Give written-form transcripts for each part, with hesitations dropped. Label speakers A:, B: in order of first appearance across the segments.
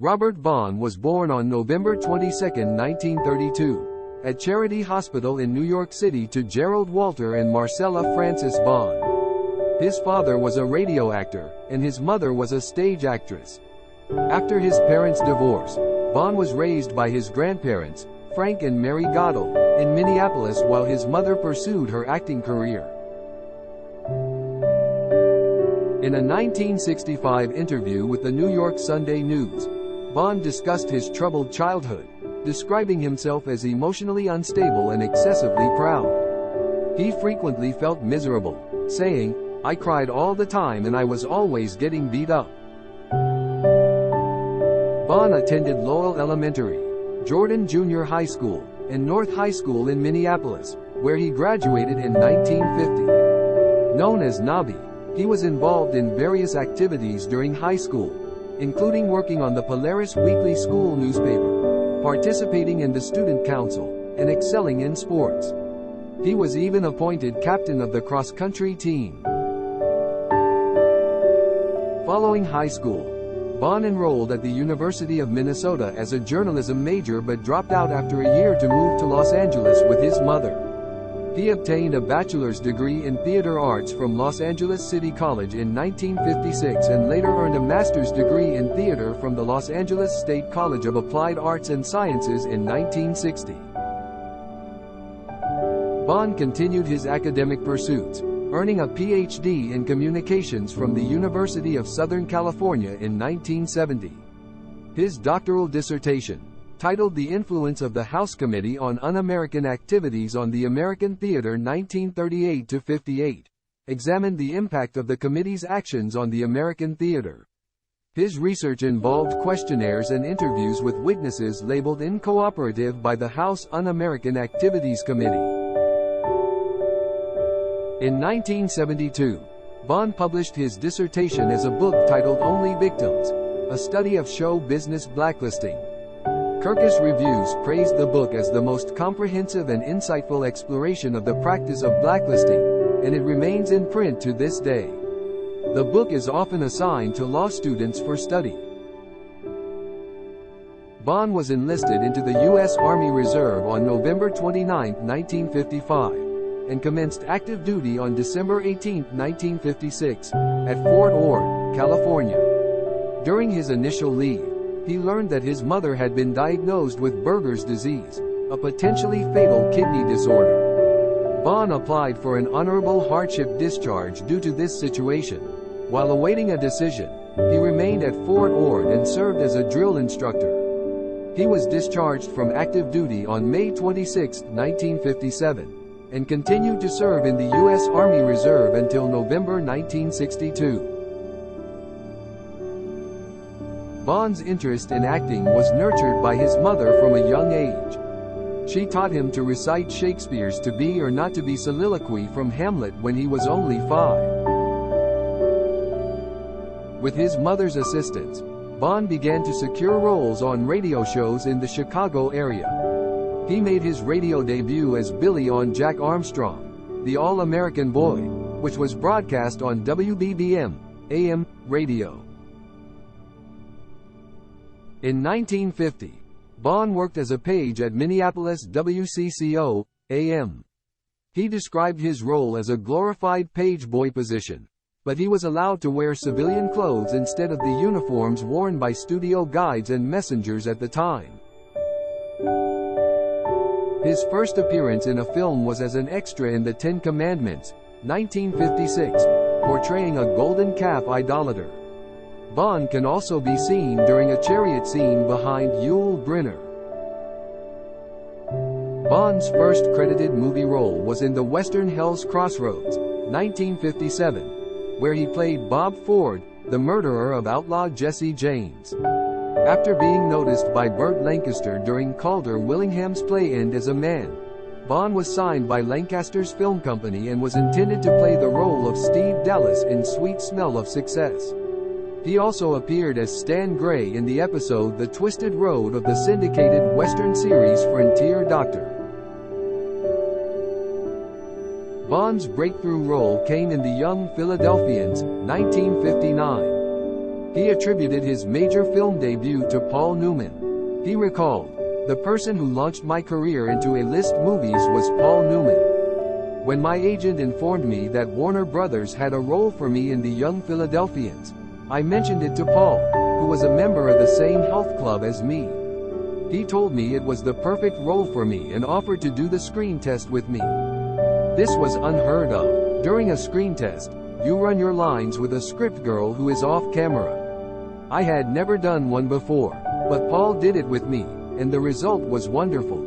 A: Robert Vaughn was born on November 22, 1932, at Charity Hospital in New York City to Gerald Walter and Marcella Frances Vaughn. His father was a radio actor, and his mother was a stage actress. After his parents' divorce, Vaughn was raised by his grandparents, Frank and Mary Gaudel, in Minneapolis while his mother pursued her acting career. In a 1965 interview with the New York Sunday News, Vaughn discussed his troubled childhood, describing himself as emotionally unstable and excessively proud. He frequently felt miserable, saying, "I cried all the time and I was always getting beat up." Vaughn attended Lowell Elementary, Jordan Junior High School, and North High School in Minneapolis, where he graduated in 1950. Known as Nobby, he was involved in various activities during high school, including working on the Polaris weekly school newspaper, participating in the student council, and excelling in sports. He was even appointed captain of the cross-country team. Following high school, Vaughn enrolled at the University of Minnesota as a journalism major but dropped out after a year to move to Los Angeles with his mother. He obtained a bachelor's degree in theater arts from Los Angeles City College in 1956 and later earned a master's degree in theater from the Los Angeles State College of Applied Arts and Sciences in 1960. Vaughn continued his academic pursuits, earning a Ph.D. in communications from the University of Southern California in 1970. His doctoral dissertation, titled The Influence of the House Committee on Un-American Activities on the American Theater 1938-58, examined the impact of the committee's actions on the American theater. His research involved questionnaires and interviews with witnesses labeled incooperative by the House Un-American Activities Committee. In 1972, Vaughn published his dissertation as a book titled Only Victims, a study of show business blacklisting. Kirkus Reviews praised the book as the most comprehensive and insightful exploration of the practice of blacklisting, and it remains in print to this day. The book is often assigned to law students for study. Vaughn was enlisted into the U.S. Army Reserve on November 29, 1955, and commenced active duty on December 18, 1956, at Fort Ord, California. During his initial leave, he learned that his mother had been diagnosed with Buerger's disease, a potentially fatal kidney disorder. Vaughn applied for an honorable hardship discharge due to this situation. While awaiting a decision, he remained at Fort Ord and served as a drill instructor. He was discharged from active duty on May 26, 1957, and continued to serve in the U.S. Army Reserve until November 1962. Vaughn's interest in acting was nurtured by his mother from a young age. She taught him to recite Shakespeare's To Be or Not to Be soliloquy from Hamlet when he was only 5. With his mother's assistance, Vaughn began to secure roles on radio shows in the Chicago area. He made his radio debut as Billy on Jack Armstrong, The All-American Boy, which was broadcast on WBBM AM radio. In 1950, Vaughn worked as a page at Minneapolis WCCO, AM. He described his role as a glorified page boy position, but he was allowed to wear civilian clothes instead of the uniforms worn by studio guides and messengers at the time. His first appearance in a film was as an extra in The Ten Commandments, 1956, portraying a golden calf idolater. Vaughn can also be seen during a chariot scene behind Yul Brynner. Vaughn's first credited movie role was in the Western Hell's Crossroads, 1957, where he played Bob Ford, the murderer of outlaw Jesse James. After being noticed by Burt Lancaster during Calder Willingham's play End as a Man, Vaughn was signed by Lancaster's Film Company and was intended to play the role of Steve Dallas in Sweet Smell of Success. He also appeared as Stan Gray in the episode The Twisted Road of the syndicated Western series Frontier Doctor. Vaughn's breakthrough role came in The Young Philadelphians, 1959. He attributed his major film debut to Paul Newman. He recalled, "The person who launched my career into A-list movies was Paul Newman. When my agent informed me that Warner Brothers had a role for me in The Young Philadelphians, I mentioned it to Paul, who was a member of the same health club as me. He told me it was the perfect role for me and offered to do the screen test with me. This was unheard of. During a screen test, you run your lines with a script girl who is off camera. I had never done one before, but Paul did it with me, and the result was wonderful."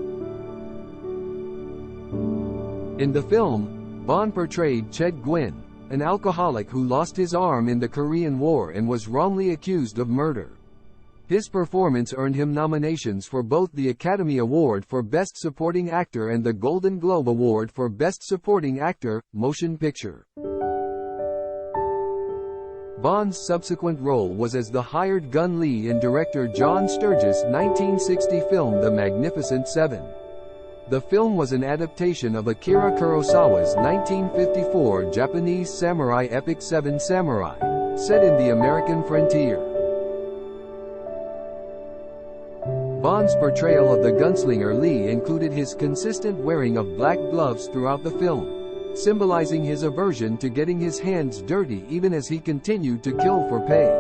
A: In the film, Vaughn portrayed Ched Gwynn, an alcoholic who lost his arm in the Korean War and was wrongly accused of murder. His performance earned him nominations for both the Academy Award for Best Supporting Actor and the Golden Globe Award for Best Supporting Actor, Motion Picture. Vaughn's subsequent role was as the hired gun Lee in director John Sturges' 1960 film The Magnificent Seven. The film was an adaptation of Akira Kurosawa's 1954 Japanese samurai epic Seven Samurai, set in the American frontier. Vaughn's portrayal of the gunslinger Lee included his consistent wearing of black gloves throughout the film, symbolizing his aversion to getting his hands dirty even as he continued to kill for pay.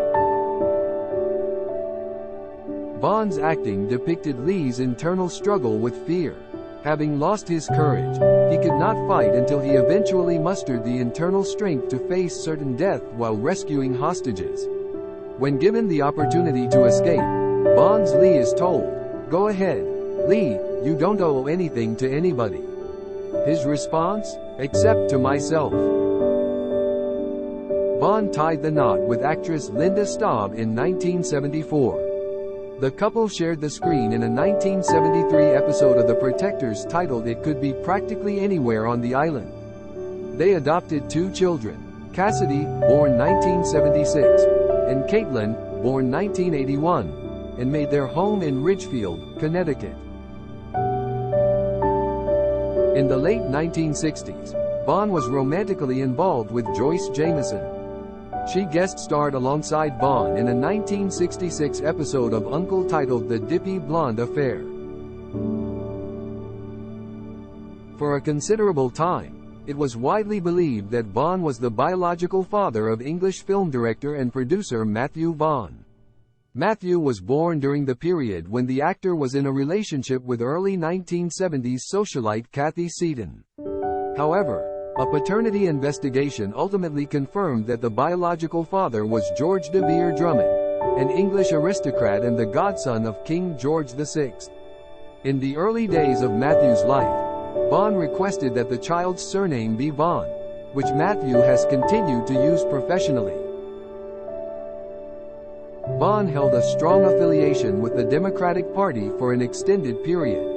A: Vaughn's acting depicted Lee's internal struggle with fear. Having lost his courage, he could not fight until he eventually mustered the internal strength to face certain death while rescuing hostages. When given the opportunity to escape, Vaughn's Lee is told, "Go ahead, Lee, you don't owe anything to anybody." His response? "Except to myself." Vaughn tied the knot with actress Linda Staub in 1974. The couple shared the screen in a 1973 episode of The Protectors titled It Could Be Practically Anywhere on the Island. They adopted two children, Cassidy, born 1976, and Caitlin, born 1981, and made their home in Ridgefield, Connecticut. In the late 1960s, Vaughn was romantically involved with Joyce Jamieson. She guest-starred alongside Vaughn in a 1966 episode of Uncle titled The Dippy Blonde Affair. For a considerable time, it was widely believed that Vaughn was the biological father of English film director and producer Matthew Vaughn. Matthew was born during the period when the actor was in a relationship with early 1970s socialite Kathy Seaton. However, a paternity investigation ultimately confirmed that the biological father was George de Vere Drummond, an English aristocrat and the godson of King George VI. In the early days of Matthew's life, Vaughn requested that the child's surname be Vaughn, which Matthew has continued to use professionally. Vaughn held a strong affiliation with the Democratic Party for an extended period.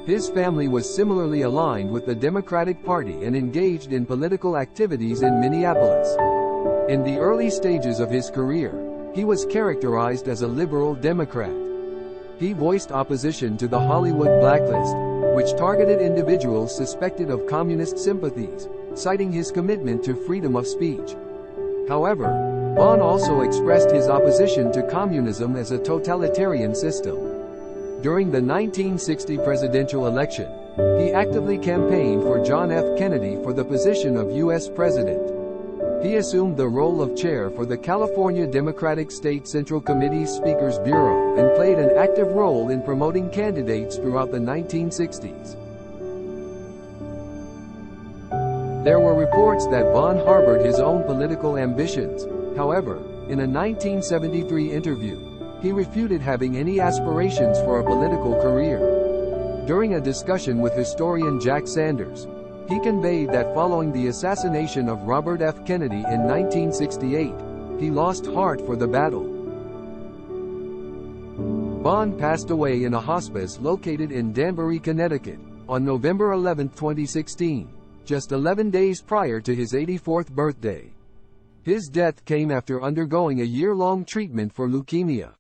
A: His family was similarly aligned with the Democratic Party and engaged in political activities in Minneapolis. In the early stages of his career, he was characterized as a liberal Democrat. He voiced opposition to the Hollywood blacklist, which targeted individuals suspected of communist sympathies, citing his commitment to freedom of speech. However, Vaughn also expressed his opposition to communism as a totalitarian system. During the 1960 presidential election, he actively campaigned for John F. Kennedy for the position of U.S. President. He assumed the role of chair for the California Democratic State Central Committee's Speakers Bureau and played an active role in promoting candidates throughout the 1960s. There were reports that Vaughn harbored his own political ambitions. However, in a 1973 interview, he refuted having any aspirations for a political career. During a discussion with historian Jack Sanders, he conveyed that following the assassination of Robert F. Kennedy in 1968, he lost heart for the battle. Vaughn passed away in a hospice located in Danbury, Connecticut, on November 11, 2016, just 11 days prior to his 84th birthday. His death came after undergoing a year-long treatment for leukemia.